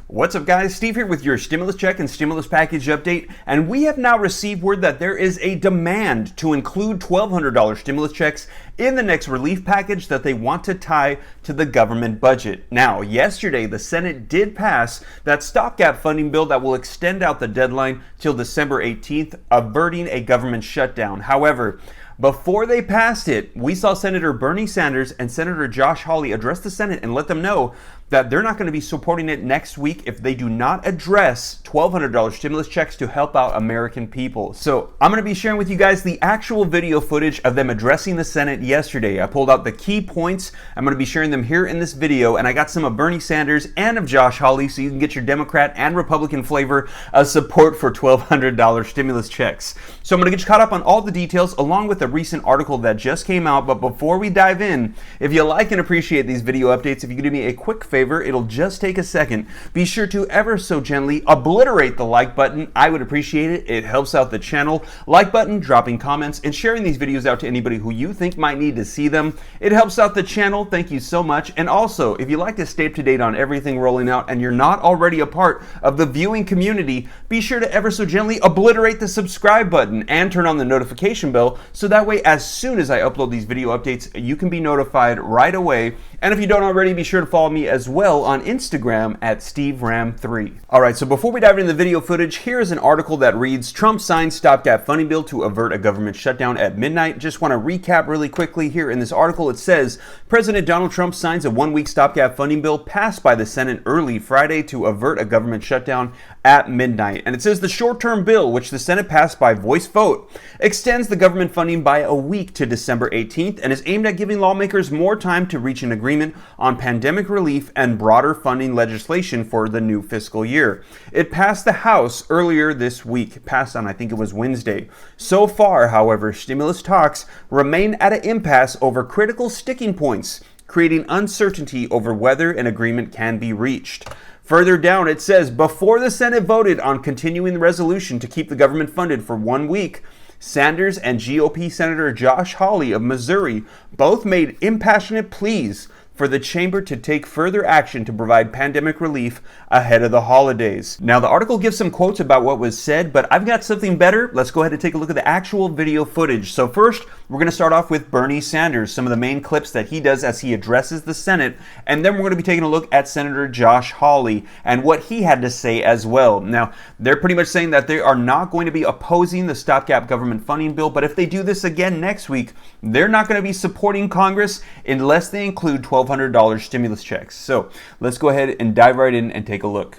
What's up, guys? Steve here with your stimulus check and stimulus package update, and we have now received word that there is a demand to include $1,200 stimulus checks in the next relief package that they want to tie to the government budget. Now, yesterday, the Senate did pass that stopgap funding bill that will extend out the deadline till December 18th, averting a government shutdown. However, before they passed it, we saw Senator Bernie Sanders and Senator Josh Hawley address the Senate and let them know that they're not going to be supporting it next week if they do not address $1,200 stimulus checks to help out American people. So I'm going to be sharing with you guys the actual video footage of them addressing the Senate yesterday. I pulled out the key points. I'm going to be sharing them here in this video, and I got some of Bernie Sanders and of Josh Hawley so you can get your Democrat and Republican flavor of support for $1,200 stimulus checks. So I'm going to get you caught up on all the details along with a recent article that just came out. But before we dive in, if you like and appreciate these video updates, if you could do me a quick favor, it'll just take a second. Be sure to ever so gently obliterate the like button. I would appreciate it. It helps out the channel. Like button, dropping comments, and sharing these videos out to anybody who you think might need to see them. It helps out the channel. Thank you so much. And also, if you like to stay up to date on everything rolling out and you're not already a part of the viewing community, be sure to ever so gently obliterate the subscribe button and turn on the notification bell so that way as soon as I upload these video updates, you can be notified right away. And if you don't already, be sure to follow me as well on Instagram at SteveRam3. Alright, so before we dive into the video footage, here's an article that reads, Trump signs stopgap funding bill to avert a government shutdown at midnight. Just want to recap really quickly here in this article. It says, President Donald Trump signs a one-week stopgap funding bill passed by the Senate early Friday to avert a government shutdown at midnight. And it says the short-term bill, which the Senate passed by voice vote, extends the government funding by a week to December 18th and is aimed at giving lawmakers more time to reach an agreement on pandemic relief and broader funding legislation for the new fiscal year. It passed the House earlier this week, passed on I think it was Wednesday. So far, however, stimulus talks remain at an impasse over critical sticking points, creating uncertainty over whether an agreement can be reached. Further down, it says, before the Senate voted on continuing the resolution to keep the government funded for 1 week, Sanders and GOP Senator Josh Hawley of Missouri both made impassionate pleas for the chamber to take further action to provide pandemic relief ahead of the holidays. Now, the article gives some quotes about what was said, but I've got something better. Let's go ahead and take a look at the actual video footage. So first, we're going to start off with Bernie Sanders, some of the main clips that he does as he addresses the Senate, and then we're going to be taking a look at Senator Josh Hawley and what he had to say as well. Now, they're pretty much saying that they are not going to be opposing the stopgap government funding bill, but if they do this again next week, they're not going to be supporting Congress unless they include $1,200 stimulus checks. So let's go ahead and dive right in and take a look.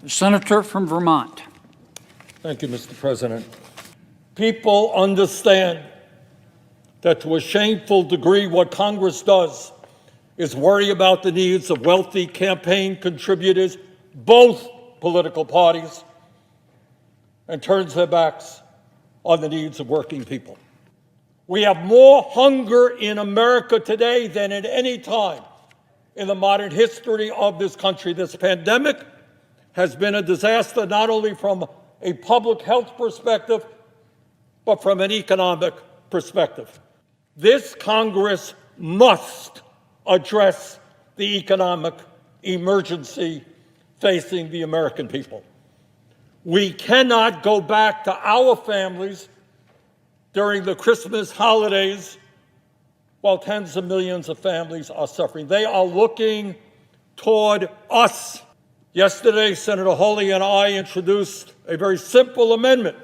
The senator from Vermont. Thank you, Mr. President. People understand that to a shameful degree what Congress does is worry about the needs of wealthy campaign contributors, both political parties, and turns their backs on the needs of working people. We have more hunger in America today than at any time in the modern history of this country. This pandemic has been a disaster not only from a public health perspective, but from an economic perspective. This Congress must address the economic emergency facing the American people. We cannot go back to our families during the Christmas holidays while tens of millions of families are suffering. They are looking toward us. Yesterday, Senator Hawley and I introduced a very simple amendment,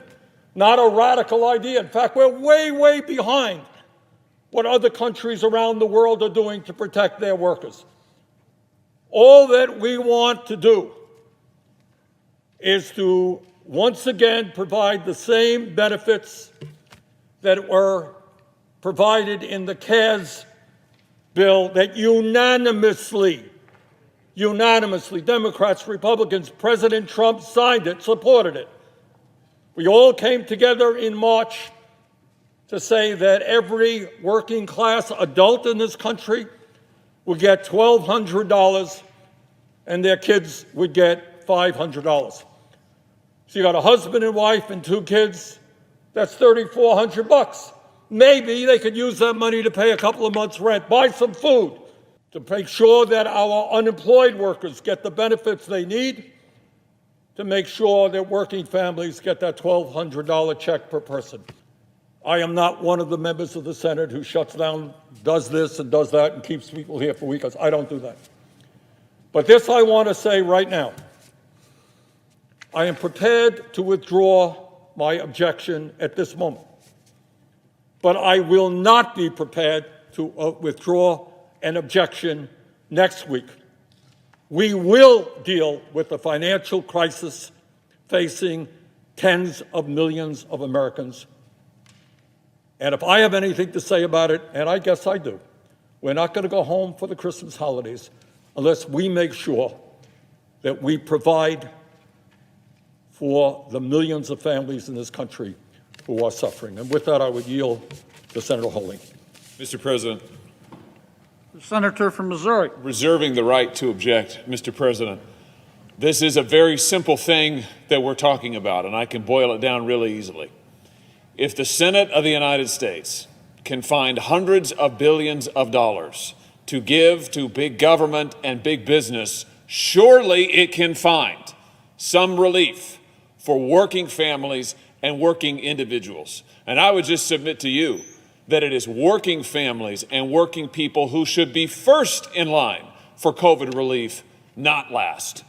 not a radical idea. In fact, we're way, way behind what other countries around the world are doing to protect their workers. All that we want to do is to once again provide the same benefits that were provided in the CARES bill that unanimously, Democrats, Republicans, President Trump signed it, supported it. We all came together in March to say that every working class adult in this country would get $1,200 and their kids would get $500. So you got a husband and wife and 2 kids, that's $3,400. Maybe they could use that money to pay a couple of months' rent, buy some food. to make sure that our unemployed workers get the benefits they need, to make sure that working families get that $1,200 check per person. I am not one of the members of the Senate who shuts down, does this and does that, and keeps people here for weekends. I don't do that. But this I want to say right now. I am prepared to withdraw my objection at this moment. But I will not be prepared to withdraw an objection next week. We will deal with the financial crisis facing tens of millions of Americans. And if I have anything to say about it, and I guess I do, we're not going to go home for the Christmas holidays unless we make sure that we provide for the millions of families in this country who are suffering. And with that, I would yield to Senator Hawley. Mr. President, The senator from Missouri. reserving the right to object, Mr. President, this is a very simple thing that we're talking about, and I can boil it down really easily. If the Senate of the United States can find hundreds of billions of dollars to give to big government and big business, surely it can find some relief for working families and working individuals. And I would just submit to you that it is working families and working people who should be first in line for COVID relief, not last.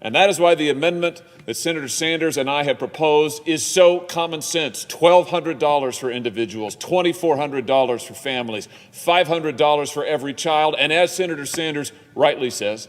And that is why the amendment that Senator Sanders and I have proposed is so common sense. $1,200 for individuals, $2,400 for families, $500 for every child. And as Senator Sanders rightly says,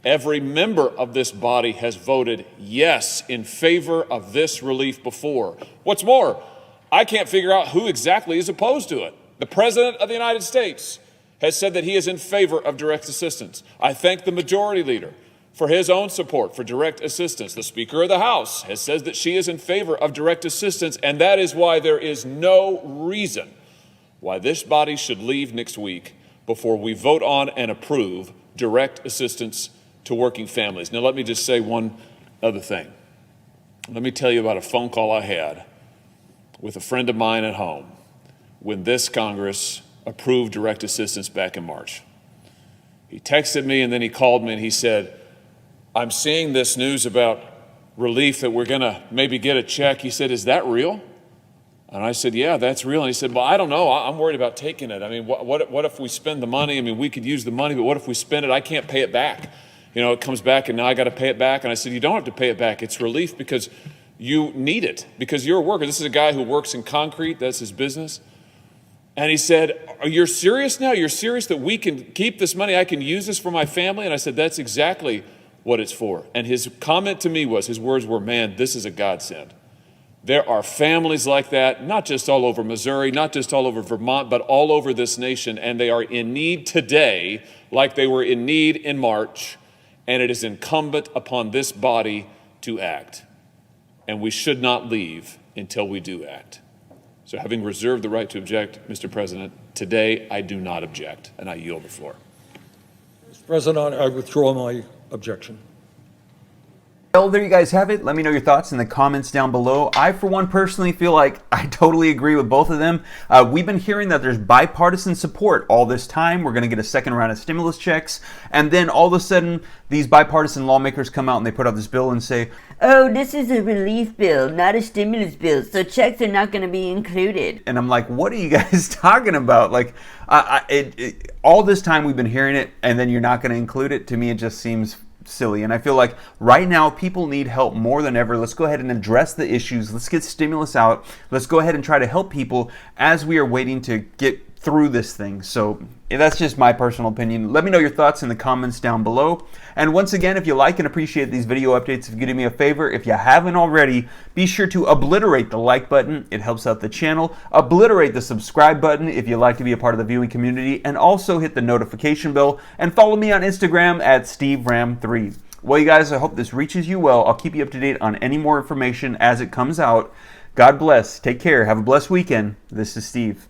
every member of this body has voted yes in favor of this relief before. What's more, I can't figure out who exactly is opposed to it. The President of the United States has said that he is in favor of direct assistance. I thank the Majority Leader for his own support for direct assistance. The Speaker of the House has said that she is in favor of direct assistance, and that is why there is no reason why this body should leave next week before we vote on and approve direct assistance to working families. Now, let me just say one other thing. Let me tell you about a phone call I had with a friend of mine at home when this Congress approved direct assistance back in March. He texted me and then he called me and he said, I'm seeing this news about relief that we're going to maybe get a check. He said, is that real? And I said, yeah, that's real. And he said, well, I don't know. I'm worried about taking it. I mean, what if we spend the money? I mean, we could use the money, but what if we spend it? I can't pay it back. You know, it comes back and now I got to pay it back. And I said, you don't have to pay it back. It's relief because you need it, because you're a worker. This is a guy who works in concrete. That's his business. And he said, are you serious now? You're serious that we can keep this money? I can use this for my family? And I said, that's exactly what it's for. And his comment to me was, his words were, man, this is a godsend. There are families like that, not just all over Missouri, not just all over Vermont, but all over this nation. And they are in need today like they were in need in March. And it is incumbent upon this body to act. And we should not leave until we do act. So having reserved the right to object, Mr. President, today I do not object, and I yield the floor. Mr. President, I withdraw my objection. Well, there you guys have it. Let me know your thoughts in the comments down below. I, for one, personally feel like I totally agree with both of them. We've been hearing that there's bipartisan support all this time. We're going to get a second round of stimulus checks. And then all of a sudden, these bipartisan lawmakers come out and they put out this bill and say, oh, this is a relief bill, not a stimulus bill, so checks are not going to be included. and I'm like, what are you guys talking about? Like, all this time we've been hearing it, and then you're not going to include it. To me, it just seems silly. And I feel like right now people need help more than ever. Let's go ahead and address the issues. Let's get stimulus out. Let's go ahead and try to help people as we are waiting to get through this thing. So that's just my personal opinion. Let me know your thoughts in the comments down below. And once again, if you like and appreciate these video updates, if you could do me a favor, if you haven't already, be sure to obliterate the like button. It helps out the channel. Obliterate the subscribe button if you'd like to be a part of the viewing community, and also hit the notification bell and follow me on Instagram at SteveRam3. Well, you guys, I hope this reaches you well. I'll keep you up to date on any more information as it comes out. God bless. Take care. Have a blessed weekend. This is Steve.